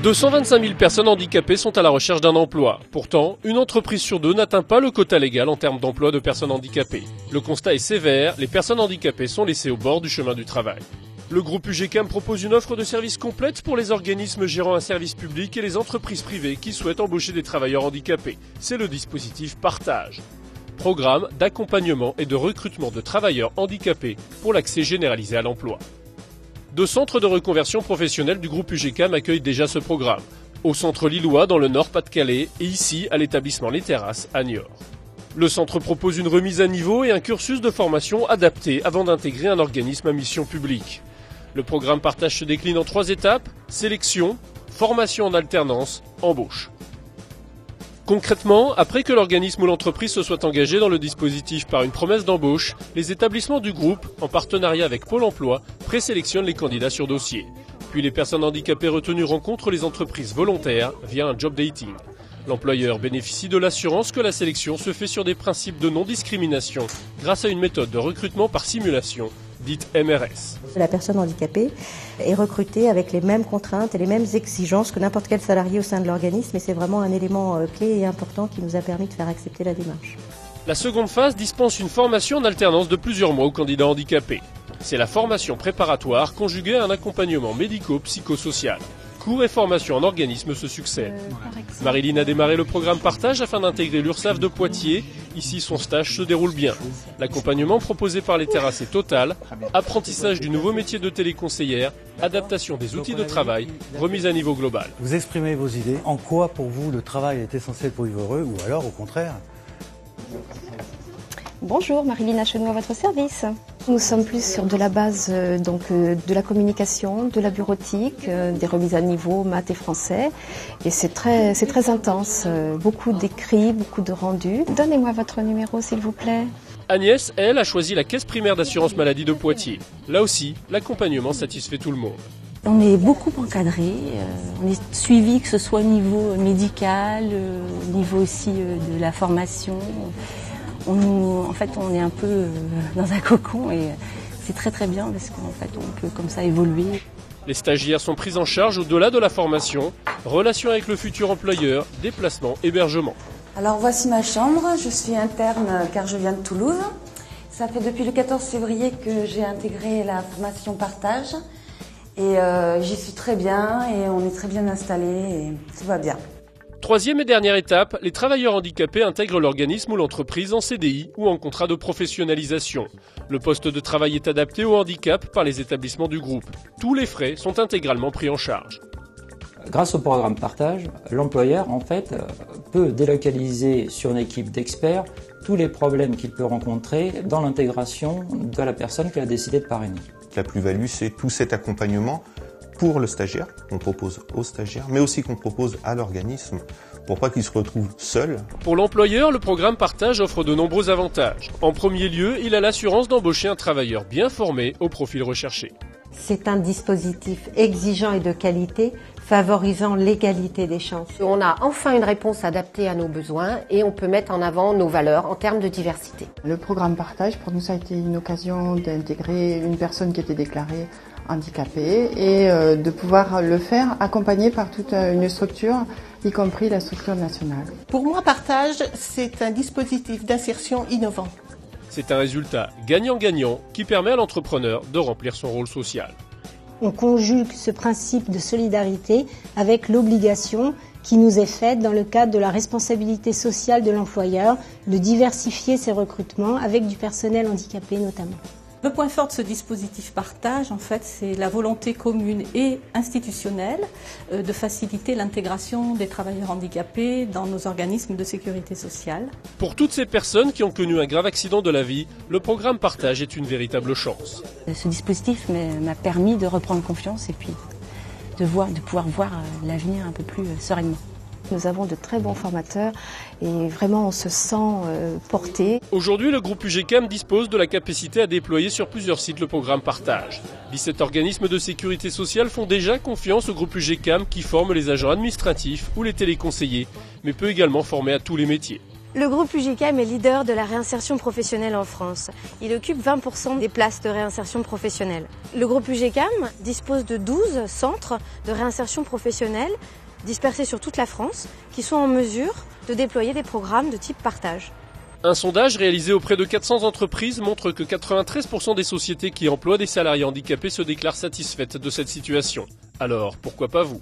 225 000 personnes handicapées sont à la recherche d'un emploi. Pourtant, une entreprise sur deux n'atteint pas le quota légal en termes d'emploi de personnes handicapées. Le constat est sévère, les personnes handicapées sont laissées au bord du chemin du travail. Le groupe UGCAM propose une offre de services complète pour les organismes gérant un service public et les entreprises privées qui souhaitent embaucher des travailleurs handicapés. C'est le dispositif Partage. Programme d'accompagnement et de recrutement de travailleurs handicapés pour l'accès généralisé à l'emploi. 2 centres de reconversion professionnelle du groupe UGCAM accueillent déjà ce programme. Au centre lillois dans le Nord Pas-de-Calais et ici à l'établissement Les Terrasses à Niort. Le centre propose une remise à niveau et un cursus de formation adapté avant d'intégrer un organisme à mission publique. Le programme Partage se décline en 3 étapes, sélection, formation en alternance, embauche. Concrètement, après que l'organisme ou l'entreprise se soit engagé dans le dispositif par une promesse d'embauche, les établissements du groupe, en partenariat avec Pôle emploi, présélectionnent les candidats sur dossier. Puis les personnes handicapées retenues rencontrent les entreprises volontaires via un job dating. L'employeur bénéficie de l'assurance que la sélection se fait sur des principes de non-discrimination grâce à une méthode de recrutement par simulation, dite MRS. La personne handicapée est recrutée avec les mêmes contraintes et les mêmes exigences que n'importe quel salarié au sein de l'organisme et c'est vraiment un élément clé et important qui nous a permis de faire accepter la démarche. La seconde phase dispense une formation en alternance de plusieurs mois aux candidats handicapés. C'est la formation préparatoire conjuguée à un accompagnement médico-psychosocial. Cours et formations en organisme se succèdent. Marilyn a démarré le programme Partage afin d'intégrer l'URSSAF de Poitiers. Ici, son stage se déroule bien. L'accompagnement proposé par les Terrasses est total. Apprentissage du nouveau métier de téléconseillère, adaptation des outils de travail, remise à niveau global. Vous exprimez vos idées. En quoi, pour vous, le travail est essentiel pour vivre heureux ou alors, au contraire? Bonjour, Marilyn Chenoux à votre service. Nous sommes plus sur de la base de la communication, de la bureautique, des remises à niveau, maths et français. Et c'est très intense, beaucoup d'écrits, beaucoup de rendus. Donnez-moi votre numéro s'il vous plaît. Agnès, elle, a choisi la caisse primaire d'assurance maladie de Poitiers. Là aussi, l'accompagnement satisfait tout le monde. On est beaucoup encadré, on est suivi que ce soit au niveau médical, au niveau aussi de la formation. On est un peu dans un cocon et c'est très bien parce qu'en fait on peut comme ça évoluer. Les stagiaires sont pris en charge au-delà de la formation, relations avec le futur employeur, déplacement, hébergement. Alors voici ma chambre, je suis interne car je viens de Toulouse. Ça fait depuis le 14 février que j'ai intégré la formation Partage et j'y suis très bien et on est très bien installés et tout va bien. Troisième et dernière étape, les travailleurs handicapés intègrent l'organisme ou l'entreprise en CDI ou en contrat de professionnalisation. Le poste de travail est adapté au handicap par les établissements du groupe. Tous les frais sont intégralement pris en charge. Grâce au programme Partage, l'employeur peut délocaliser sur une équipe d'experts tous les problèmes qu'il peut rencontrer dans l'intégration de la personne qu'il a décidé de parrainer. La plus-value, c'est tout cet accompagnement pour le stagiaire, qu'on propose au stagiaire, mais aussi qu'on propose à l'organisme, pour pas qu'il se retrouve seul. Pour l'employeur, le programme Partage offre de nombreux avantages. En premier lieu, il a l'assurance d'embaucher un travailleur bien formé au profil recherché. C'est un dispositif exigeant et de qualité, favorisant l'égalité des chances. On a enfin une réponse adaptée à nos besoins et on peut mettre en avant nos valeurs en termes de diversité. Le programme Partage, pour nous, ça a été une occasion d'intégrer une personne qui était déclarée handicapés et de pouvoir le faire accompagné par toute une structure, y compris la structure nationale. Pour moi, Partage, c'est un dispositif d'insertion innovant. C'est un résultat gagnant-gagnant qui permet à l'entrepreneur de remplir son rôle social. On conjugue ce principe de solidarité avec l'obligation qui nous est faite dans le cadre de la responsabilité sociale de l'employeur de diversifier ses recrutements avec du personnel handicapé notamment. Le point fort de ce dispositif Partage, en fait, c'est la volonté commune et institutionnelle de faciliter l'intégration des travailleurs handicapés dans nos organismes de sécurité sociale. Pour toutes ces personnes qui ont connu un grave accident de la vie, le programme Partage est une véritable chance. Ce dispositif m'a permis de reprendre confiance et puis de pouvoir voir l'avenir un peu plus sereinement. Nous avons de très bons formateurs et vraiment on se sent porté. Aujourd'hui, le groupe UGCAM dispose de la capacité à déployer sur plusieurs sites le programme Partage. 17 organismes de sécurité sociale font déjà confiance au groupe UGCAM qui forme les agents administratifs ou les téléconseillers, mais peut également former à tous les métiers. Le groupe UGCAM est leader de la réinsertion professionnelle en France. Il occupe 20% des places de réinsertion professionnelle. Le groupe UGCAM dispose de 12 centres de réinsertion professionnelle dispersés sur toute la France qui sont en mesure de déployer des programmes de type partage. Un sondage réalisé auprès de 400 entreprises montre que 93% des sociétés qui emploient des salariés handicapés se déclarent satisfaites de cette situation. Alors, pourquoi pas vous ?